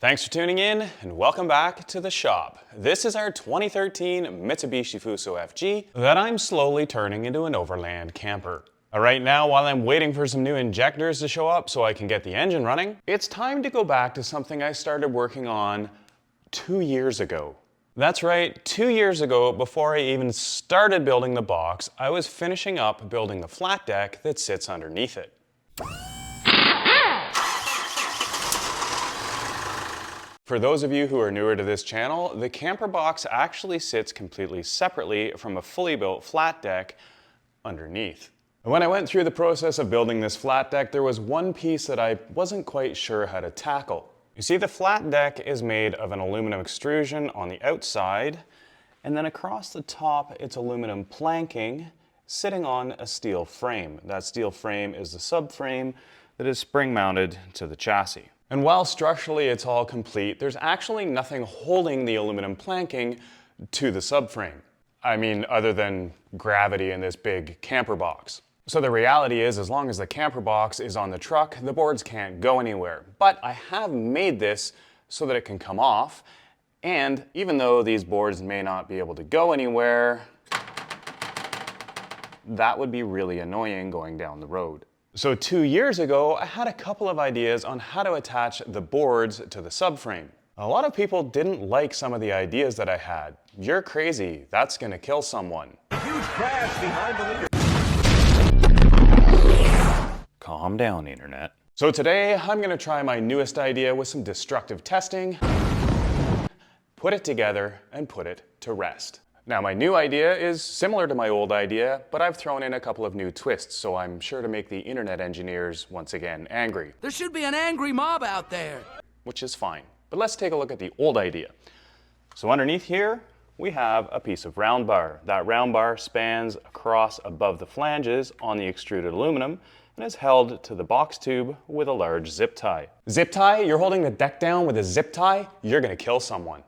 Thanks for tuning in and welcome back to the shop. This is our 2013 Mitsubishi Fuso FG that I'm slowly turning into an overland camper. Right now, while I'm waiting for some new injectors to show up so I can get the engine running, it's time to go back to something I started working on 2 years ago. That's right, 2 years ago, before I even started building the box, I was finishing up building the flat deck that sits underneath it. For those of you who are newer to this channel, the camper box actually sits completely separately from a fully built flat deck underneath. When I went through the process of building this flat deck, there was one piece that I wasn't quite sure how to tackle. You see, the flat deck is made of an aluminum extrusion on the outside, and then across the top it's aluminum planking sitting on a steel frame. That steel frame is the subframe that is spring mounted to the chassis. And while structurally it's all complete, there's actually nothing holding the aluminum planking to the subframe. I mean, other than gravity in this big camper box. So the reality is, as long as the camper box is on the truck, the boards can't go anywhere. But I have made this so that it can come off, and even though these boards may not be able to go anywhere, that would be really annoying going down the road. So 2 years ago, I had a couple of ideas on how to attach the boards to the subframe. A lot of people didn't like some of the ideas that I had. You're crazy, that's gonna kill someone. Huge crash behind the leader. Calm down, internet. So today, I'm gonna try my newest idea with some destructive testing, put it together, and put it to rest. Now, my new idea is similar to my old idea, but I've thrown in a couple of new twists, so I'm sure to make the internet engineers once again angry. There should be an angry mob out there. Which is fine. But let's take a look at the old idea. So underneath here, we have a piece of round bar. That round bar spans across above the flanges on the extruded aluminum and is held to the box tube with a large zip tie. Zip tie? You're holding the deck down with a zip tie? You're gonna kill someone.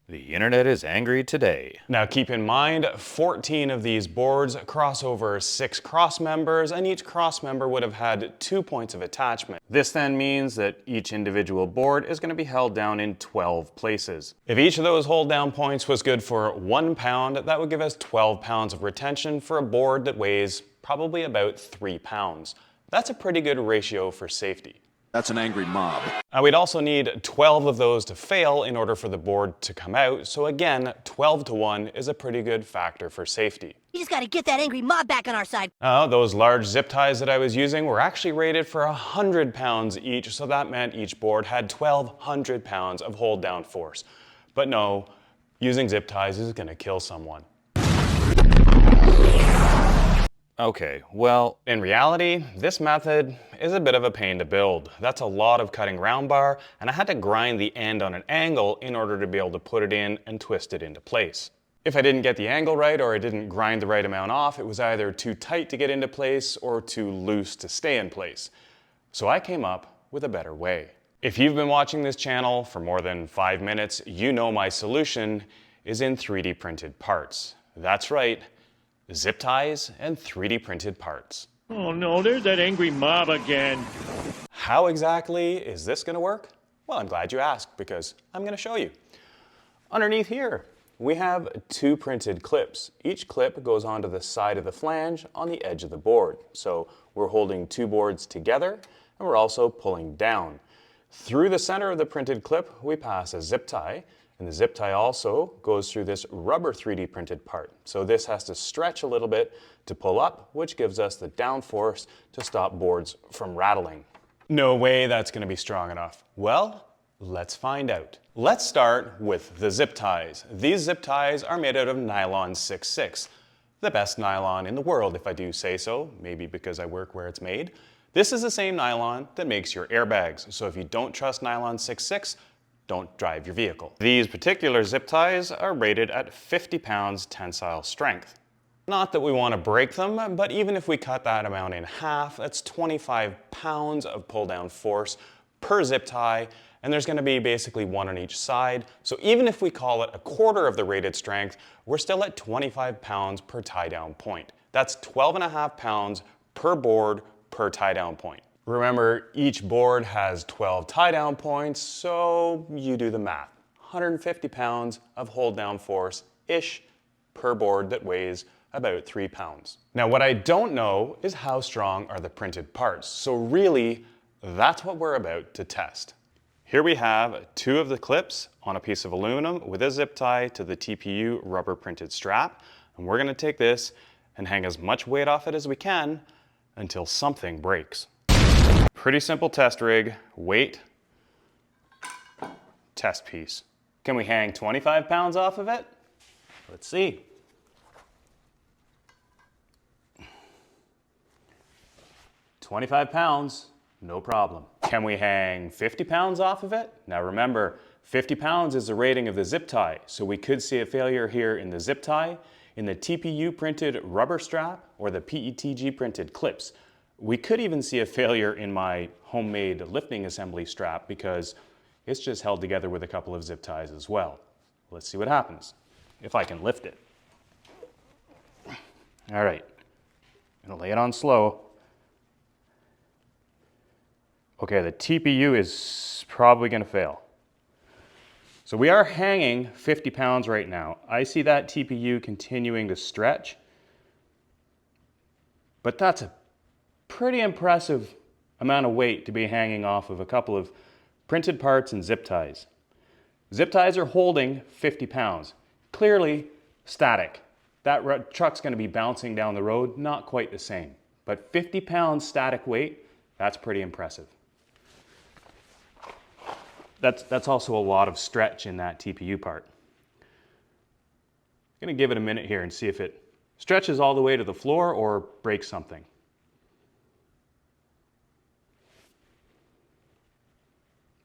The internet is angry today. Now keep in mind, 14 of these boards cross over 6 cross members, and each cross member would have had 2 points of attachment. This then means that each individual board is going to be held down in 12 places. If each of those hold down points was good for 1 pound, that would give us 12 pounds of retention for a board that weighs probably about 3 pounds. That's a pretty good ratio for safety. That's an angry mob. We'd also need 12 of those to fail in order for the board to come out, so again, 12 to 1 is a pretty good factor for safety. You just gotta get that angry mob back on our side. Those large zip ties that I was using were actually rated for 100 pounds each, so that meant each board had 1,200 pounds of hold down force. But no, using zip ties is gonna kill someone. Okay, well, in reality, this method is a bit of a pain to build. That's a lot of cutting round bar, and I had to grind the end on an angle in order to be able to put it in and twist it into place. If I didn't get the angle right or I didn't grind the right amount off, it was either too tight to get into place or too loose to stay in place. So I came up with a better way. If you've been watching this channel for more than 5 minutes, you know my solution is in 3D printed parts. That's right. Zip ties and 3D printed parts. Oh no, there's that angry mob again. How exactly is this going to work? Well, I'm glad you asked because I'm going to show you. Underneath here, we have 2 printed clips. Each clip goes onto the side of the flange on the edge of the board. So we're holding 2 boards together and we're also pulling down. Through the center of the printed clip, we pass a zip tie. And the zip tie also goes through this rubber 3D printed part. So this has to stretch a little bit to pull up, which gives us the downforce to stop boards from rattling. No way that's going to be strong enough. Well, let's find out. Let's start with the zip ties. These zip ties are made out of nylon 6/6. The best nylon in the world, if I do say so, maybe because I work where it's made. This is the same nylon that makes your airbags. So if you don't trust nylon 6/6, don't drive your vehicle. These particular zip ties are rated at 50 pounds tensile strength. Not that we want to break them, but even if we cut that amount in half, that's 25 pounds of pull down force per zip tie, and there's going to be basically 1 on each side. So even if we call it a quarter of the rated strength, we're still at 25 pounds per tie down point. That's 12.5 pounds per board per tie down point. Remember, each board has 12 tie-down points, so you do the math. 150 pounds of hold-down force-ish per board that weighs about 3 pounds. Now, what I don't know is how strong are the printed parts, so really, that's what we're about to test. Here we have 2 of the clips on a piece of aluminum with a zip tie to the TPU rubber printed strap, and we're gonna take this and hang as much weight off it as we can until something breaks. Pretty simple test rig, weight, test piece. Can we hang 25 pounds off of it? Let's see. £25, no problem. Can we hang 50 pounds off of it? Now remember, 50 pounds is the rating of the zip tie, so we could see a failure here in the zip tie, in the TPU printed rubber strap, or the PETG printed clips. We could even see a failure in my homemade lifting assembly strap because it's just held together with a couple of zip ties as well. Let's see what happens, if I can lift it. All right, I'm gonna lay it on slow. Okay, the TPU is probably gonna fail. So we are hanging 50 pounds right now. I see that TPU continuing to stretch, but that's a pretty impressive amount of weight to be hanging off of a couple of printed parts and zip ties. Zip ties are holding 50 pounds. Clearly static. That truck's gonna be bouncing down the road, not quite the same. But 50 pounds static weight, that's pretty impressive. That's also a lot of stretch in that TPU part. I'm gonna give it a minute here and see if it stretches all the way to the floor or breaks something.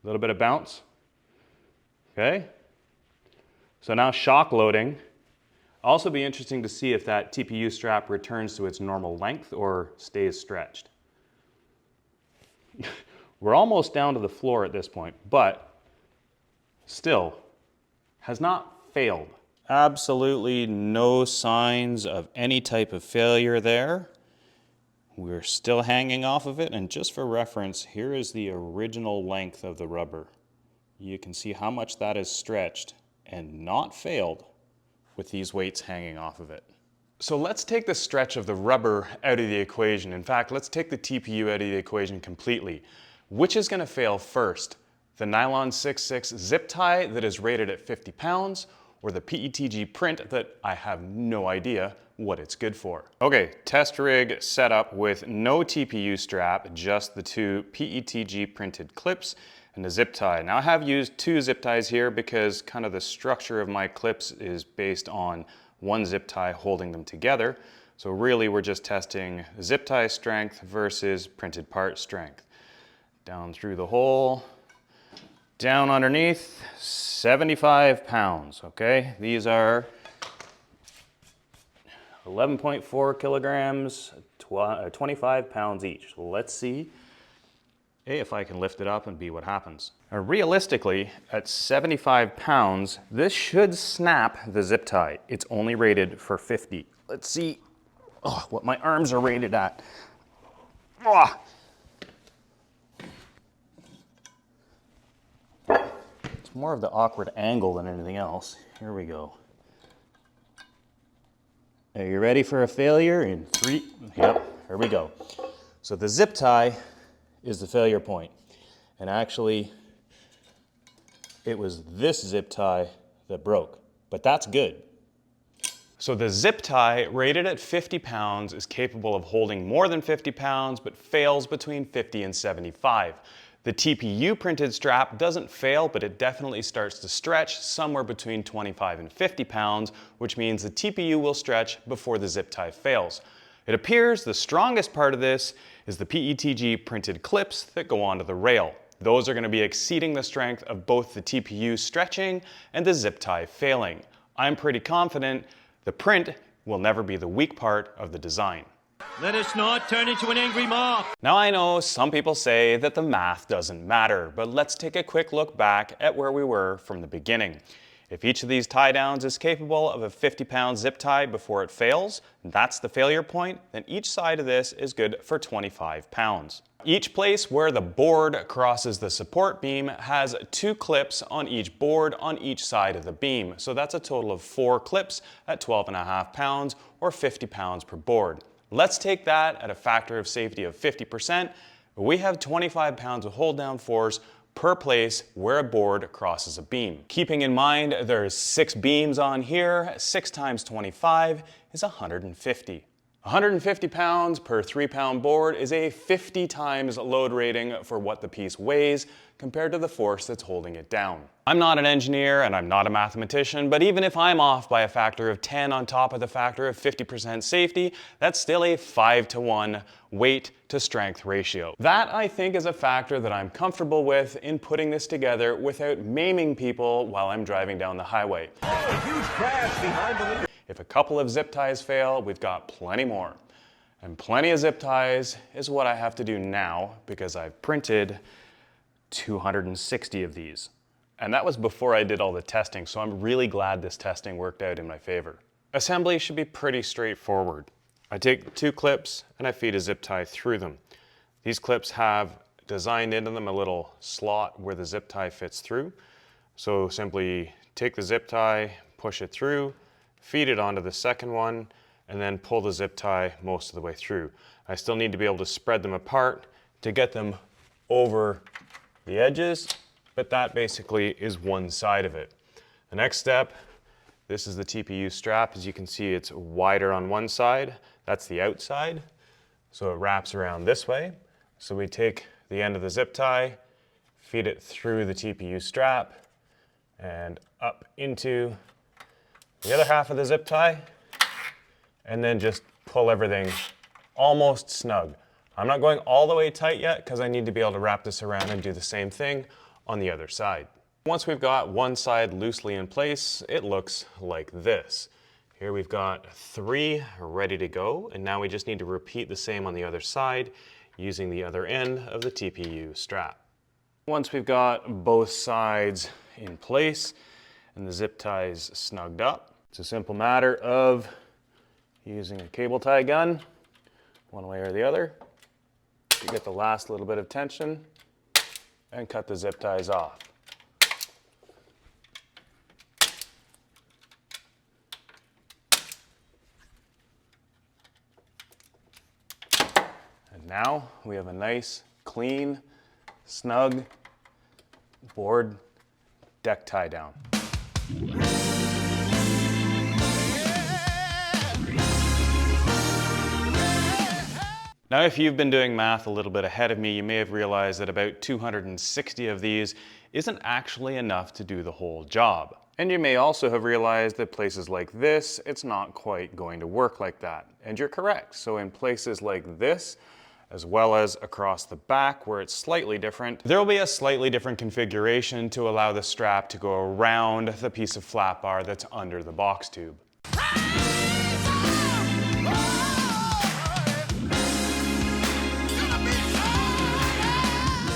A little bit of bounce. Okay. So now shock loading. Also be interesting to see if that TPU strap returns to its normal length or stays stretched. We're almost down to the floor at this point, but still has not failed. Absolutely no signs of any type of failure there. We're still hanging off of it, and just for reference, here is the original length of the rubber. You can see how much that is stretched and not failed with these weights hanging off of it. So let's take the stretch of the rubber out of the equation. In fact, let's take the TPU out of the equation completely. Which is gonna fail first? The nylon 6/6 zip tie that is rated at 50 pounds, or the PETG print that I have no idea what it's good for. Okay, test rig set up with no TPU strap, just the 2 PETG printed clips and a zip tie. Now I have used 2 zip ties here because kind of the structure of my clips is based on 1 zip tie holding them together. So really we're just testing zip tie strength versus printed part strength. Down through the hole, down underneath, 75 pounds, okay? These are 11.4 kilograms, 25 pounds each. Let's see if I can lift it up and be what happens. Now, realistically, at 75 pounds, this should snap the zip tie. It's only rated for 50. Let's see what my arms are rated at. It's more of the awkward angle than anything else. Here we go. Are you ready for a failure? In 3, yep, here we go. So the zip tie is the failure point. And actually, it was this zip tie that broke, but that's good. So the zip tie rated at 50 pounds is capable of holding more than 50 pounds, but fails between 50 and 75. The TPU printed strap doesn't fail, but it definitely starts to stretch somewhere between 25 and 50 pounds, which means the TPU will stretch before the zip tie fails. It appears the strongest part of this is the PETG printed clips that go onto the rail. Those are going to be exceeding the strength of both the TPU stretching and the zip tie failing. I'm pretty confident the print will never be the weak part of the design. Let us not turn into an angry mob. Now I know some people say that the math doesn't matter, but let's take a quick look back at where we were from the beginning. If each of these tie downs is capable of a 50-pound zip tie before it fails, that's the failure point, then each side of this is good for 25 pounds. Each place where the board crosses the support beam has 2 clips on each board on each side of the beam. So that's a total of 4 clips at 12.5 pounds or 50 pounds per board. Let's take that at a factor of safety of 50%. We have 25 pounds of hold down force per place where a board crosses a beam. Keeping in mind there's 6 beams on here, 6 times 25 is 150. 150 pounds per 3-pound board is a 50 times load rating for what the piece weighs compared to the force that's holding it down. I'm not an engineer and I'm not a mathematician, but even if I'm off by a factor of 10 on top of the factor of 50% safety, that's still a 5-to-1 weight to strength ratio. That, I think, is a factor that I'm comfortable with in putting this together without maiming people while I'm driving down the highway. A huge crash behind the leader. If a couple of zip ties fail, we've got plenty more. And plenty of zip ties is what I have to do now because I've printed 260 of these. And that was before I did all the testing, so I'm really glad this testing worked out in my favor. Assembly should be pretty straightforward. I take 2 clips and I feed a zip tie through them. These clips have designed into them a little slot where the zip tie fits through. So simply take the zip tie, push it through, feed it onto the second one, and then pull the zip tie most of the way through. I still need to be able to spread them apart to get them over the edges, but that basically is one side of it. The next step, this is the TPU strap. As you can see, it's wider on one side. That's the outside. So it wraps around this way. So we take the end of the zip tie, feed it through the TPU strap, and up into the other half of the zip tie, and then just pull everything almost snug. I'm not going all the way tight yet because I need to be able to wrap this around and do the same thing on the other side. Once we've got one side loosely in place, it looks like this. Here we've got 3 ready to go, and now we just need to repeat the same on the other side using the other end of the TPU strap. Once we've got both sides in place and the zip ties snugged up, it's a simple matter of using a cable tie gun, one way or the other, to get the last little bit of tension and cut the zip ties off. And now we have a nice, clean, snug board deck tie down. Now, if you've been doing math a little bit ahead of me, you may have realized that about 260 of these isn't actually enough to do the whole job. And you may also have realized that places like this, it's not quite going to work like that. And you're correct. So in places like this, as well as across the back where it's slightly different, there will be a slightly different configuration to allow the strap to go around the piece of flat bar that's under the box tube.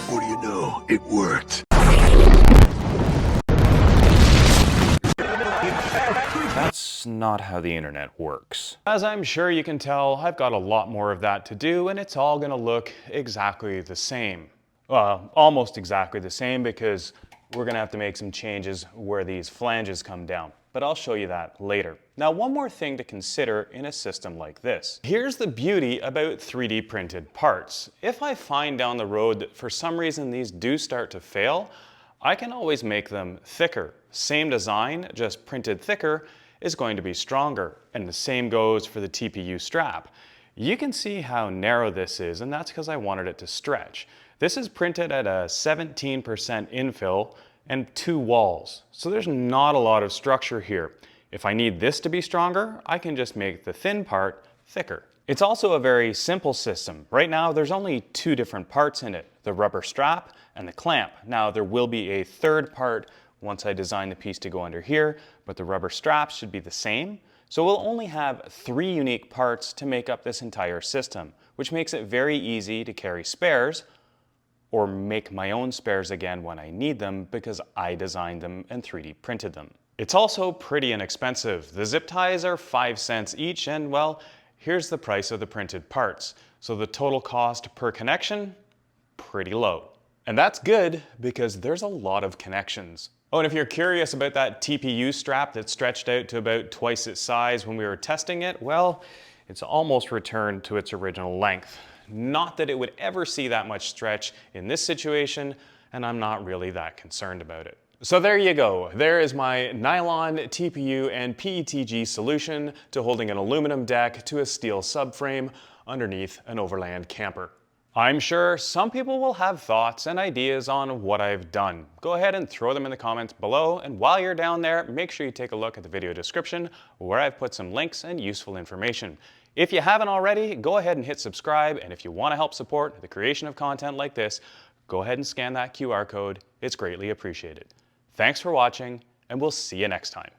What do you know? It worked. That's not how the internet works. As I'm sure you can tell, I've got a lot more of that to do, and it's all gonna look exactly the same. Almost exactly the same, because we're gonna have to make some changes where these flanges come down. But I'll show you that later. Now, one more thing to consider in a system like this. Here's the beauty about 3D printed parts. If I find down the road that for some reason these do start to fail, I can always make them thicker. Same design, just printed thicker, is going to be stronger. And the same goes for the TPU strap. You can see how narrow this is, and that's because I wanted it to stretch. This is printed at a 17% infill and 2 walls. So there's not a lot of structure here. If I need this to be stronger, I can just make the thin part thicker. It's also a very simple system. Right now, there's only 2 different parts in it, the rubber strap and the clamp. Now, there will be a third part once I design the piece to go under here, but the rubber straps should be the same. So we'll only have 3 unique parts to make up this entire system, which makes it very easy to carry spares or make my own spares again when I need them because I designed them and 3D printed them. It's also pretty inexpensive. The zip ties are 5 cents each, and well, here's the price of the printed parts. So the total cost per connection pretty low. And that's good because there's a lot of connections. Oh, and if you're curious about that TPU strap that stretched out to about twice its size when we were testing it, well, it's almost returned to its original length. Not that it would ever see that much stretch in this situation, and I'm not really that concerned about it. So there you go. There is my nylon, TPU, and PETG solution to holding an aluminum deck to a steel subframe underneath an overland camper. I'm sure some people will have thoughts and ideas on what I've done. Go ahead and throw them in the comments below, and while you're down there, make sure you take a look at the video description where I've put some links and useful information. If you haven't already, go ahead and hit subscribe, and if you want to help support the creation of content like this, go ahead and scan that QR code. It's greatly appreciated. Thanks for watching, and we'll see you next time.